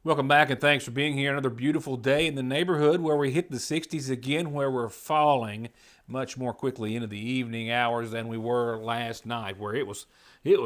Welcome back and thanks for being here. Another beautiful day in the neighborhood where we hit the 60s again, where we're falling much more quickly into the evening hours than we were last night, where it was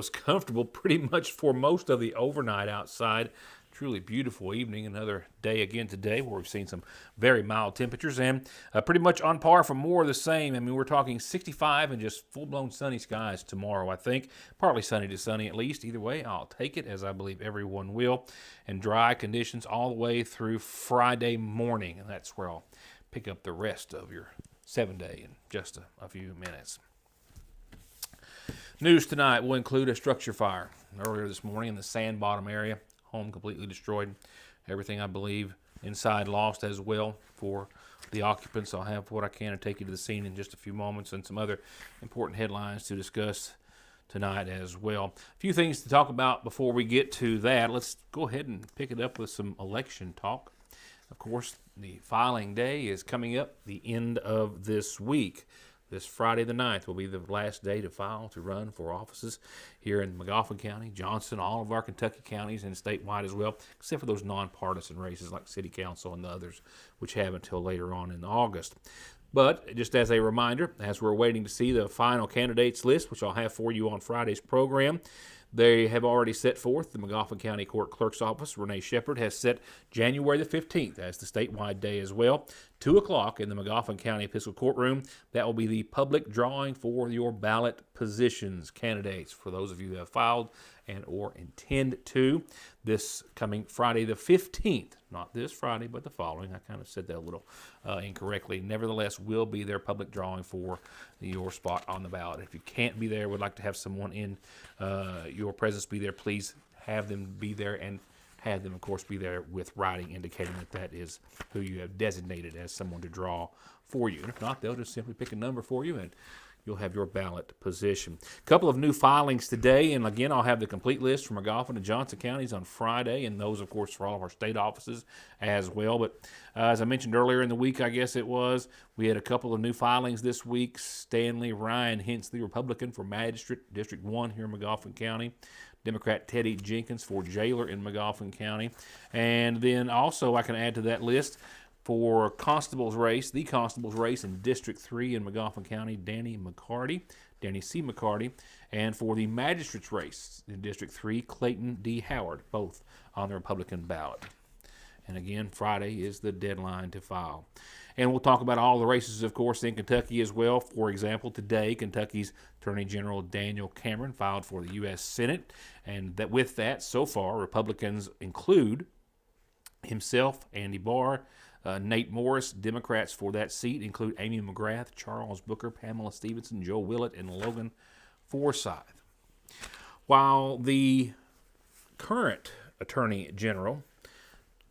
comfortable pretty much for most of the overnight outside. Truly beautiful evening. Another day again today where we've seen some very mild temperatures and pretty much on par for more of the same. I mean, we're talking 65 and just full-blown sunny skies tomorrow, I think. Partly sunny to sunny at least. Either way, I'll take it, as I believe everyone will. And dry conditions all the way through Friday morning. And that's where I'll pick up the rest of your 7-day in just a few minutes. News tonight will include a structure fire earlier this morning in the Sand Bottom area. Home completely destroyed. Everything, I believe, inside lost as well for the occupants. I'll have what I can to take you to the scene in just a few moments and some other important headlines to discuss tonight as well. A few things to talk about before we get to that. Let's go ahead and pick it up with some election talk. Of course, the filing day is coming up the end of this week. This Friday the 9th will be the last day to file to run for offices here in McGoffin County, Johnson, all of our Kentucky counties, and statewide as well, except for those nonpartisan races like City Council and the others, which have until later on in August. But just as a reminder, as we're waiting to see the final candidates list, which I'll have for you on Friday's program, they have already set forth. The McGoffin County Court Clerk's Office, Renee Shepard, has set January the 15th as the statewide day as well. 2 o'clock in the McGoffin County Episcopal Courtroom. That will be the public drawing for your ballot positions candidates. For those of you who have filed and or intend to, this coming Friday the 15th, not this Friday, but the following. I kind of said that a little incorrectly. Nevertheless, will be their public drawing for your spot on the ballot. If you can't be there, would like to have someone in your presence be there, please have them be there and have them, of course, be there with writing indicating that that is who you have designated as someone to draw for you. And if not, they'll just simply pick a number for you and you'll have your ballot position. A couple of new filings today, and again, I'll have the complete list from McGoffin and Johnson counties on Friday, and those, of course, for all of our state offices as well. But as I mentioned earlier in the week, I guess it was, we had a couple of new filings this week. Stanley Ryan Hensley, Republican, for Magistrate, District 1 here in McGoffin County. Democrat Teddy Jenkins for Jailer in McGoffin County. And then also I can add to that list for Constable's race, the Constable's race in District 3 in McGoffin County, Danny C. McCarty. And for the Magistrate's race in District 3, Clayton D. Howard, both on the Republican ballot. And again, Friday is the deadline to file. And we'll talk about all the races, of course, in Kentucky as well. For example, today, Kentucky's Attorney General Daniel Cameron filed for the U.S. Senate. And that with that, so far, Republicans include himself, Andy Barr, Nate Morris. Democrats for that seat include Amy McGrath, Charles Booker, Pamela Stevenson, Joe Willett, and Logan Forsyth. While the current Attorney General,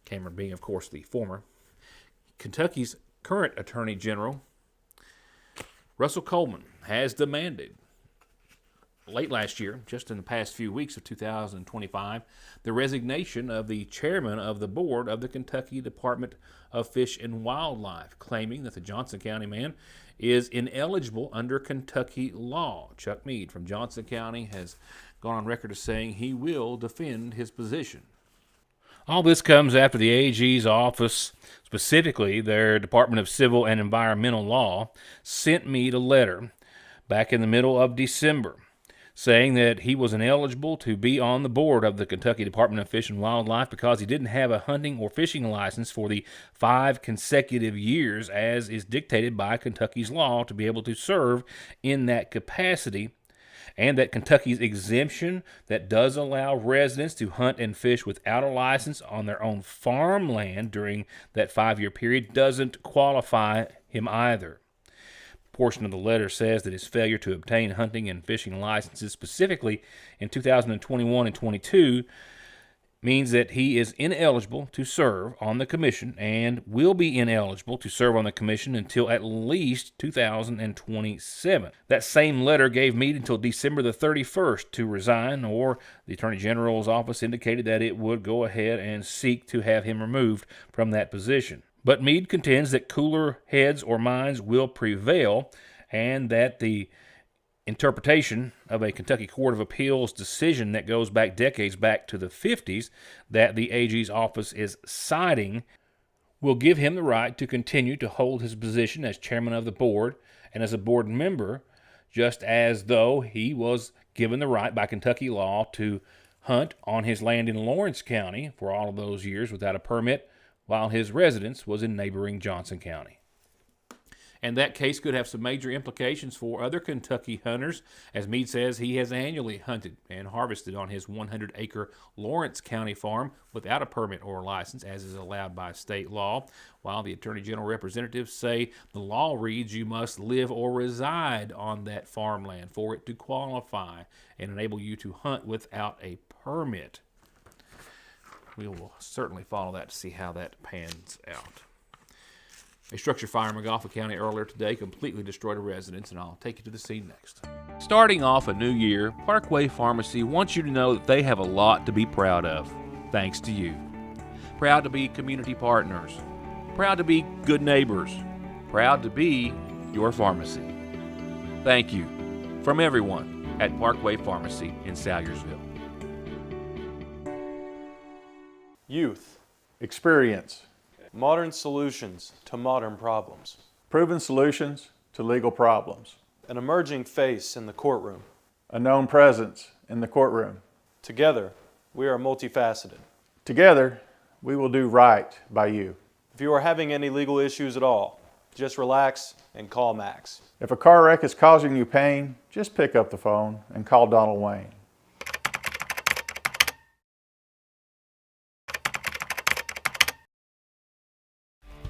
Cameron being, of course, the former, Kentucky's current Attorney General, Russell Coleman, has demanded late last year, just in the past few weeks of 2025, the resignation of the chairman of the board of the Kentucky Department of Fish and Wildlife, claiming that the Johnson County man is ineligible under Kentucky law. Chuck Meade from Johnson County has gone on record as saying he will defend his position. All this comes after the AG's office, specifically their Department of Civil and Environmental Law, sent Meade a letter back in the middle of December saying that he was ineligible to be on the board of the Kentucky Department of Fish and Wildlife because he didn't have a hunting or fishing license for the 5 consecutive years as is dictated by Kentucky's law to be able to serve in that capacity, and that Kentucky's exemption that does allow residents to hunt and fish without a license on their own farmland during that 5-year period doesn't qualify him either. Portion of the letter says that his failure to obtain hunting and fishing licenses, specifically in 2021 and 22, means that he is ineligible to serve on the commission and will be ineligible to serve on the commission until at least 2027. That same letter gave Meade until December the 31st to resign, or the Attorney General's office indicated that it would go ahead and seek to have him removed from that position. But Meade contends that cooler heads or minds will prevail and that the interpretation of a Kentucky Court of Appeals decision that goes back decades, back to the 50s, that the AG's office is citing will give him the right to continue to hold his position as chairman of the board and as a board member, just as though he was given the right by Kentucky law to hunt on his land in Lawrence County for all of those years without a permit, while his residence was in neighboring Johnson County. And that case could have some major implications for other Kentucky hunters, as Meade says he has annually hunted and harvested on his 100-acre Lawrence County farm without a permit or license, as is allowed by state law, while the Attorney General representatives say the law reads you must live or reside on that farmland for it to qualify and enable you to hunt without a permit. We will certainly follow that to see how that pans out. A structure fire in McGoffin County earlier today completely destroyed a residence, and I'll take you to the scene next. Starting off a new year, Parkway Pharmacy wants you to know that they have a lot to be proud of, thanks to you. Proud to be community partners. Proud to be good neighbors. Proud to be your pharmacy. Thank you from everyone at Parkway Pharmacy in Salyersville. Youth. Experience. Modern solutions to modern problems. Proven solutions to legal problems. An emerging face in the courtroom. A known presence in the courtroom. Together, we are multifaceted. Together, we will do right by you. If you are having any legal issues at all, just relax and call Max. If a car wreck is causing you pain, just pick up the phone and call Donald Wayne.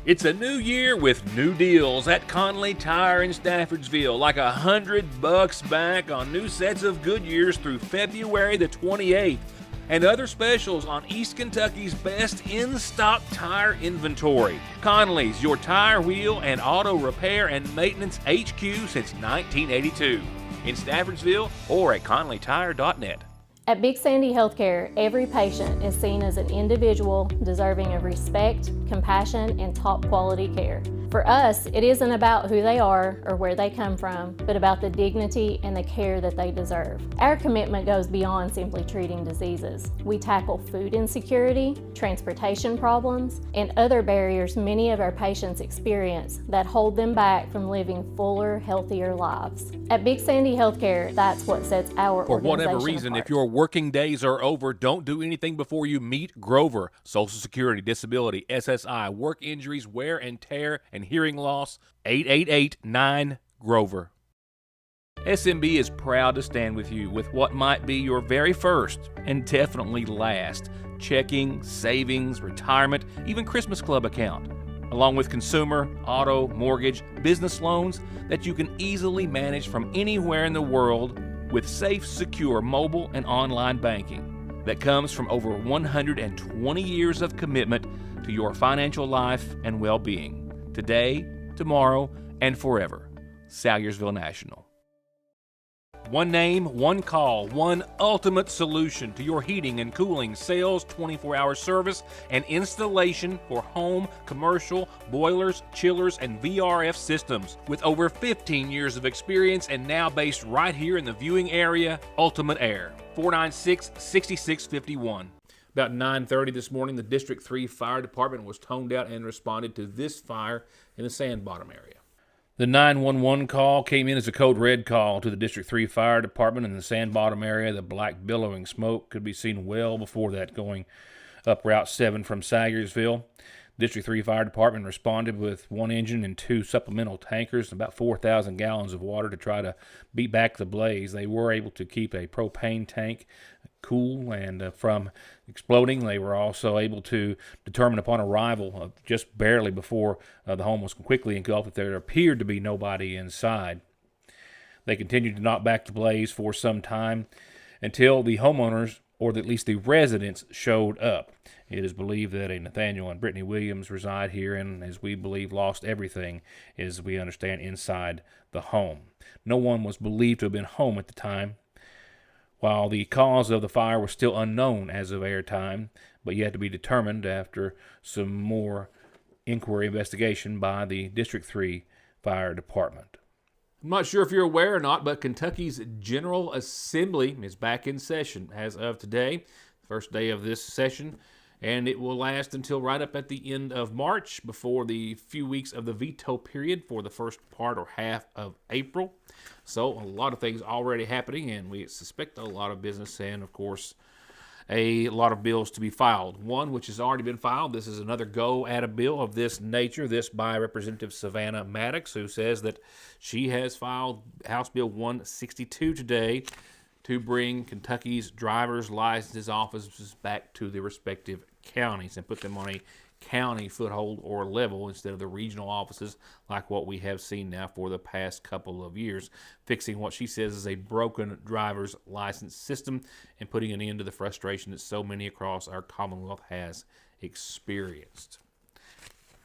It's a new year with new deals at Conley Tire in Staffordsville, like $100 back on new sets of Goodyears through February the 28th, and other specials on East Kentucky's best in-stock tire inventory. Conley's, your tire, wheel, and auto repair and maintenance HQ since 1982. In Staffordsville or at conleytire.net. At Big Sandy Healthcare, every patient is seen as an individual deserving of respect, compassion, and top quality care. For us, it isn't about who they are or where they come from, but about the dignity and the care that they deserve. Our commitment goes beyond simply treating diseases. We tackle food insecurity, transportation problems, and other barriers many of our patients experience that hold them back from living fuller, healthier lives. At Big Sandy Healthcare, that's what sets our For organization whatever reason, apart. if your working days are over, don't do anything before you meet Grover. Social Security, disability, SSI, work injuries, wear and tear, and hearing loss. 888-9-GROVER. SMB is proud to stand with you with what might be your very first and definitely last checking, savings, retirement, even Christmas Club account, along with consumer, auto, mortgage, business loans that you can easily manage from anywhere in the world with safe, secure mobile and online banking that comes from over 120 years of commitment to your financial life and well-being. Today, tomorrow, and forever. Salyersville National. One name, one call, one ultimate solution to your heating and cooling, sales, 24-hour service, and installation for home, commercial, boilers, chillers, and VRF systems. With over 15 years of experience and now based right here in the viewing area, Ultimate Air, 496-6651. About 9:30 this morning, the District 3 Fire Department was toned out and responded to this fire in the Sandbottom area. The 911 call came in as a code red call to the District 3 Fire Department in the Sandbottom area. The black billowing smoke could be seen well before that going up Route 7 from Salyersville. District 3 Fire Department responded with one engine and two supplemental tankers, about 4,000 gallons of water to try to beat back the blaze. They were able to keep a propane tank cool and from exploding. They were also able to determine upon arrival just barely before the home was quickly engulfed that there appeared to be nobody inside. They continued to knock back the blaze for some time until the homeowners, or at least the residents, showed up. It is believed that a Nathaniel and Brittany Williams reside here and, as we believe, lost everything, as we understand, inside the home. No one was believed to have been home at the time, while the cause of the fire was still unknown as of airtime, but yet to be determined after some more inquiry investigation by the District 3 Fire Department. I'm not sure if you're aware or not, but Kentucky's General Assembly is back in session as of today, first day of this session, and it will last until right up at the end of March before the few weeks of the veto period for the first part or half of April. So a lot of things already happening, and we suspect a lot of business and, of course, a lot of bills to be filed. One which has already been filed. This is another go at a bill of this nature, this by Representative Savannah Maddox, who says that she has filed House Bill 162 today to bring Kentucky's driver's license offices back to the respective counties and put them on a county foothold or level instead of the regional offices like what we have seen now for the past couple of years, fixing what she says is a broken driver's license system and putting an end to the frustration that so many across our Commonwealth has experienced.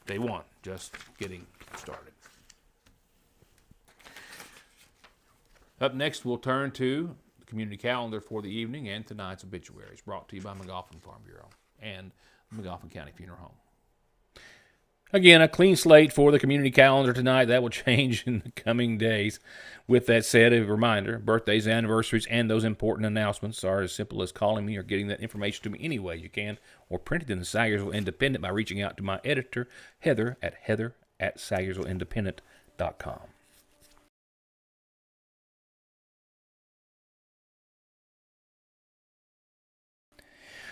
Day one, just getting started. Up next, we'll turn to the community calendar for the evening and tonight's obituaries, brought to you by McGoffin Farm Bureau and McGoffin County Funeral Home. Again, a clean slate for the community calendar tonight. That will change in the coming days. With that said, a reminder, birthdays, anniversaries, and those important announcements are as simple as calling me or getting that information to me any way you can, or print it in the Sayersville Independent by reaching out to my editor, Heather at SayersvilleIndependent.com.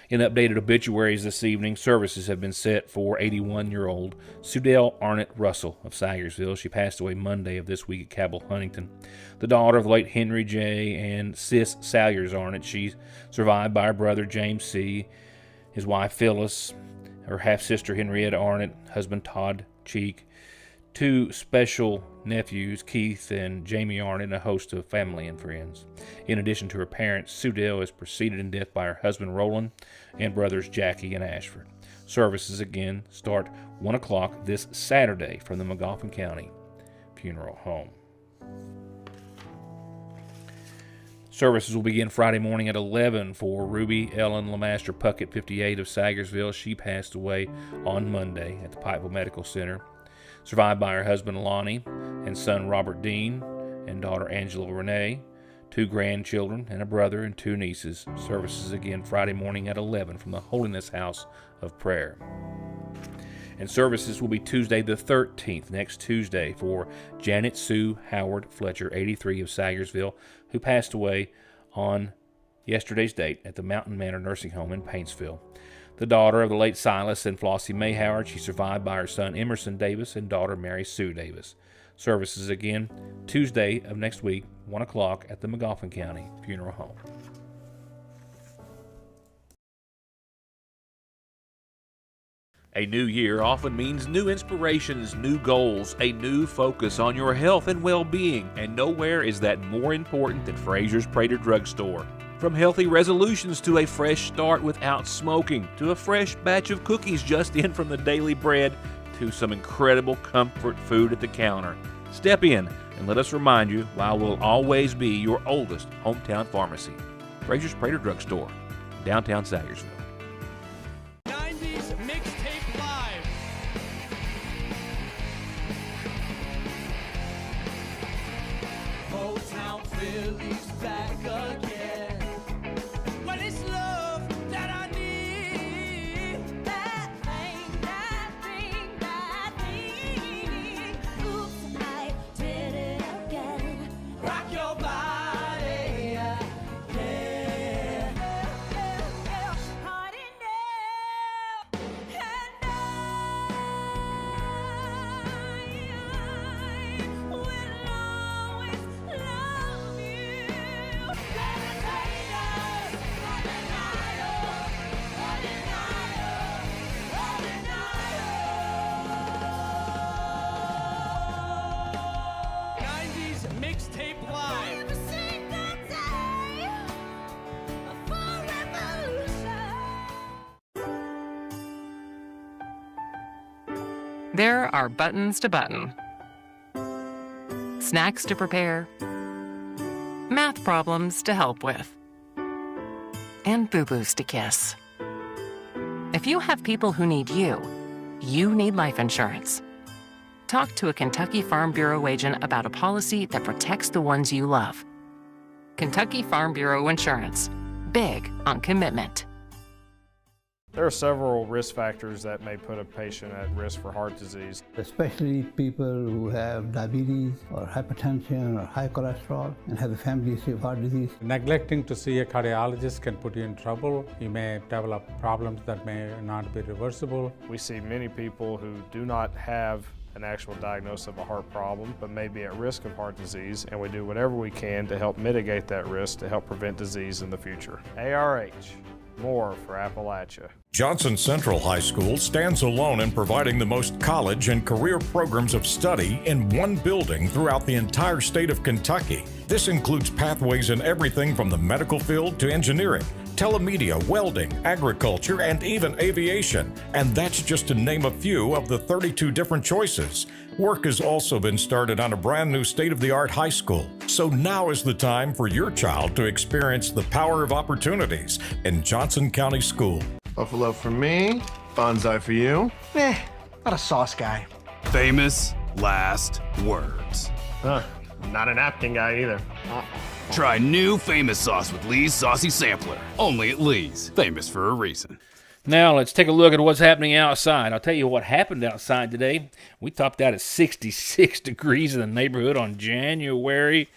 In updated obituaries this evening, services have been set for 81-year-old Sudell Arnett Russell of Sayersville. She passed away Monday of this week at Cabell Huntington. The daughter of the late Henry J. and Sis Salyers Arnett. She's survived by her brother James C., his wife Phyllis, her half-sister Henrietta Arnett, husband Todd Cheek, two special nephews, Keith and Jamie Arnett, and a host of family and friends. In addition to her parents, Sudell is preceded in death by her husband Roland and brothers Jackie and Ashford. Services again start 1 o'clock this Saturday from the McGoffin County Funeral Home. Services will begin Friday morning at 11 for Ruby Ellen Lamaster Puckett, 58, of Sayersville. She passed away on Monday at the Pikeville Medical Center. Survived by her husband Lonnie and son Robert Dean and daughter Angela Renee, two grandchildren and a brother and two nieces. Services again Friday morning at 11 from the Holiness House of Prayer. And services will be Tuesday the 13th, next Tuesday, for Janet Sue Howard Fletcher, 83, of Sayersville, who passed away on yesterday's date at the Mountain Manor Nursing Home in Paintsville. The daughter of the late Silas and Flossie May Howard, she's survived by her son Emerson Davis and daughter Mary Sue Davis. Services again Tuesday of next week, 1 o'clock at the McGoffin County Funeral Home. A new year often means new inspirations, new goals, a new focus on your health and well-being, and nowhere is that more important than Fraser's Prater Drugstore. From healthy resolutions to a fresh start without smoking, to a fresh batch of cookies just in from the daily bread, to some incredible comfort food at the counter. Step in and let us remind you why we'll always be your oldest hometown pharmacy. Fraser's Prater Drugstore, downtown Sayersville. 90s Mixtape Live. Motown Philly's back again. Well, it's love that I need. That thing. Oops, I did it again. Rock your body, yeah. Hard enough, and I will always love you. '90s Mixtape Live. Every single day for revolution. There are buttons to button, snacks to prepare, math problems to help with, and boo-boos to kiss. If you have people who need you, you need life insurance. talk to a Kentucky Farm Bureau agent about a policy that protects the ones you love. Kentucky Farm Bureau Insurance. Big on commitment. There are several risk factors that may put a patient at risk for heart disease. Especially people who have diabetes or hypertension or high cholesterol and have a family history of heart disease. Neglecting to see a cardiologist can put you in trouble. You may develop problems that may not be reversible. We see many people who do not have an actual diagnosis of a heart problem, but may be at risk of heart disease, and we do whatever we can to help mitigate that risk to help prevent disease in the future. ARH, more for Appalachia. Johnson Central High School stands alone in providing the most college and career programs of study in one building throughout the entire state of Kentucky. This includes pathways in everything from the medical field to engineering, telemedia, welding, agriculture, and even aviation. And that's just to name a few of the 32 different choices. Work has also been started on a brand new state-of-the-art high school. So now is the time for your child to experience the power of opportunities in Johnson County School. Buffalo for me, bonsai for you. Not a sauce guy. Famous last words. Not a napkin guy either. Try new Famous Sauce with Lee's Saucy Sampler. Only at Lee's. Famous for a reason. Now let's take a look at what's happening outside. I'll tell you what happened outside today. We topped out at 66 degrees in the neighborhood on January,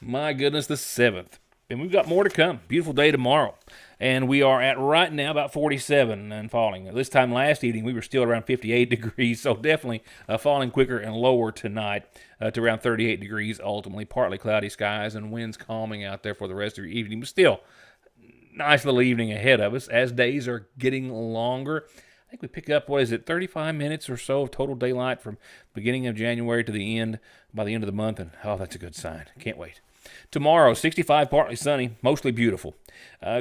my goodness, the 7th. And we've got more to come. Beautiful day tomorrow. And we are at right now about 47 and falling. This time last evening, we were still around 58 degrees, so definitely falling quicker and lower tonight to around 38 degrees, ultimately. Partly cloudy skies and winds calming out there for the rest of your evening. But still, nice little evening ahead of us as days are getting longer. I think we pick up, 35 minutes or so of total daylight from beginning of January to the end, by the end of the month. And, oh, that's a good sign. Can't wait. Tomorrow, 65, partly sunny, mostly beautiful.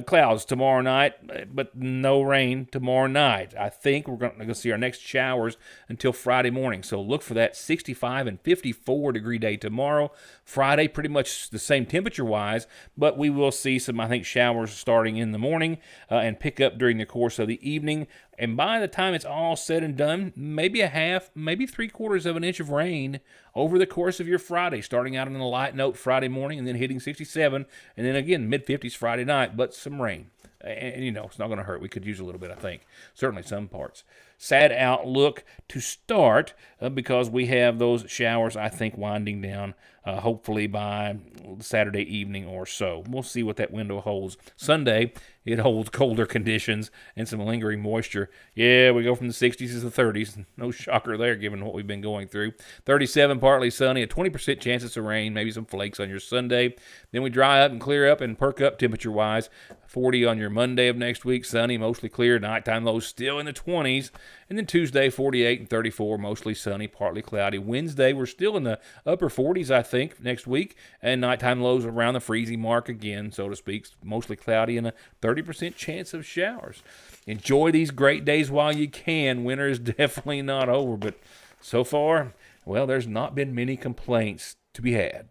Clouds tomorrow night, but no rain tomorrow night. I think we're going to see our next showers until Friday morning. So look for that 65 and 54 degree day tomorrow. Friday, pretty much the same temperature-wise, but we will see some, I think, showers starting in the morning and pick up during the course of the evening. And by the time it's all said and done, maybe a half, maybe 3/4 of an inch of rain over the course of your Friday, starting out on a light note Friday morning and then hitting 67, and then again mid-50s Friday night, but some rain. And, it's not going to hurt. We could use a little bit, I think. Certainly some parts. Sad outlook to start because we have those showers, I think, winding down hopefully by Saturday evening or so. We'll see what that window holds. Sunday, it holds colder conditions and some lingering moisture. Yeah, we go from the 60s to the 30s. No shocker there given what we've been going through. 37, partly sunny, a 20% chance of some rain, maybe some flakes on your Sunday. Then we dry up and clear up and perk up temperature-wise. 40 on your Monday of next week, sunny, mostly clear. Nighttime lows still in the 20s. And then Tuesday, 48 and 34, mostly sunny, partly cloudy. Wednesday, we're still in the upper 40s, I think, next week. And nighttime lows around the freezing mark again, so to speak. Mostly cloudy and a 30% chance of showers. Enjoy these great days while you can. Winter is definitely not over, but so far, well, there's not been many complaints to be had.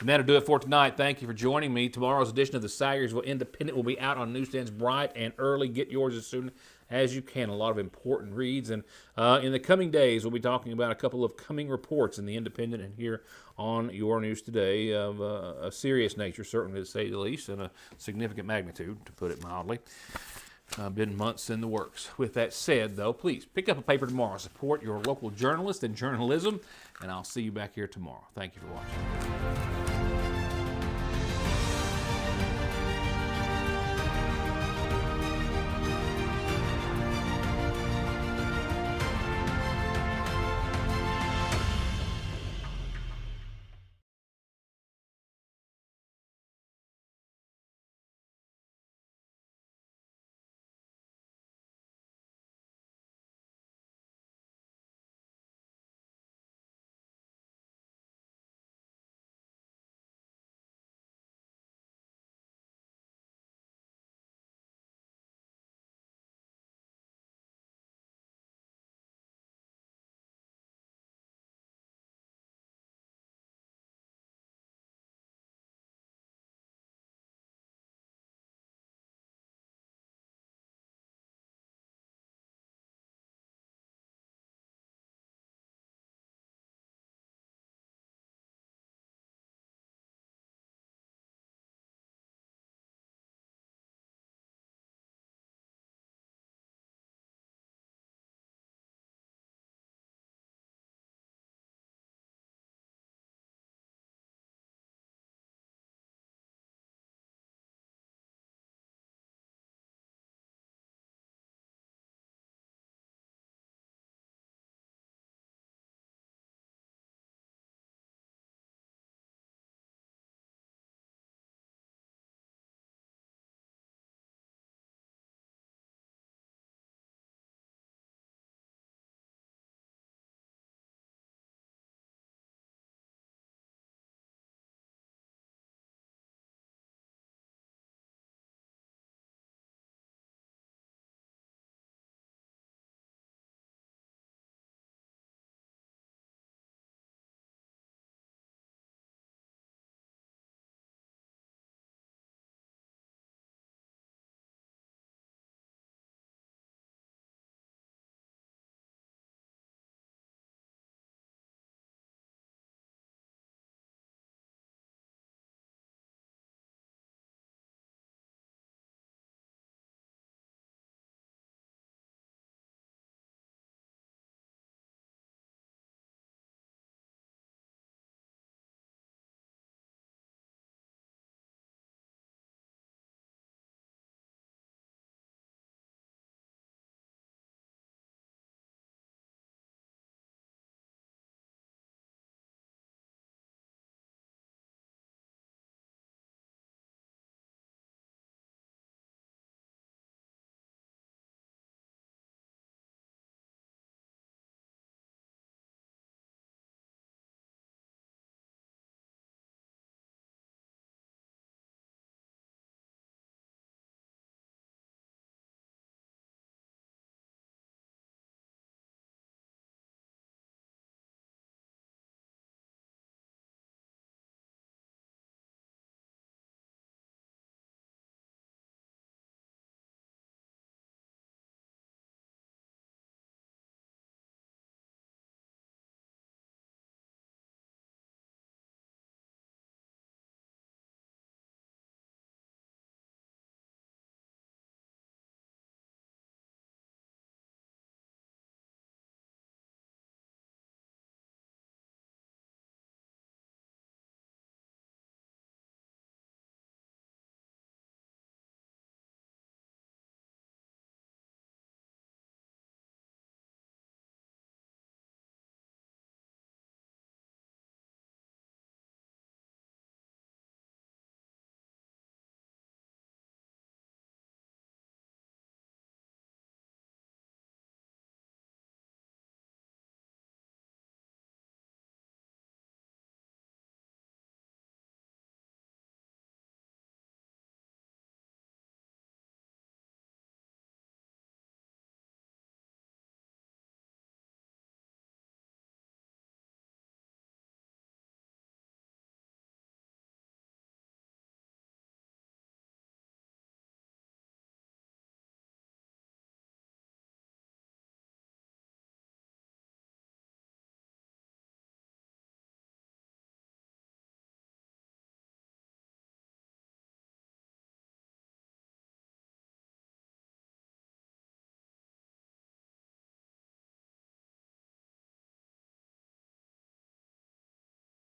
And that'll do it for tonight. Thank you for joining me. Tomorrow's edition of the Sayersville Independent will be out on newsstands bright and early. Get yours as soon as you can. A lot of important reads. And in the coming days, we'll be talking about a couple of coming reports in the Independent and here on Your News Today of a serious nature, certainly to say the least, and a significant magnitude, to put it mildly. Been months in the works. With that said, though, please pick up a paper tomorrow. Support your local journalist and journalism, and I'll see you back here tomorrow. Thank you for watching.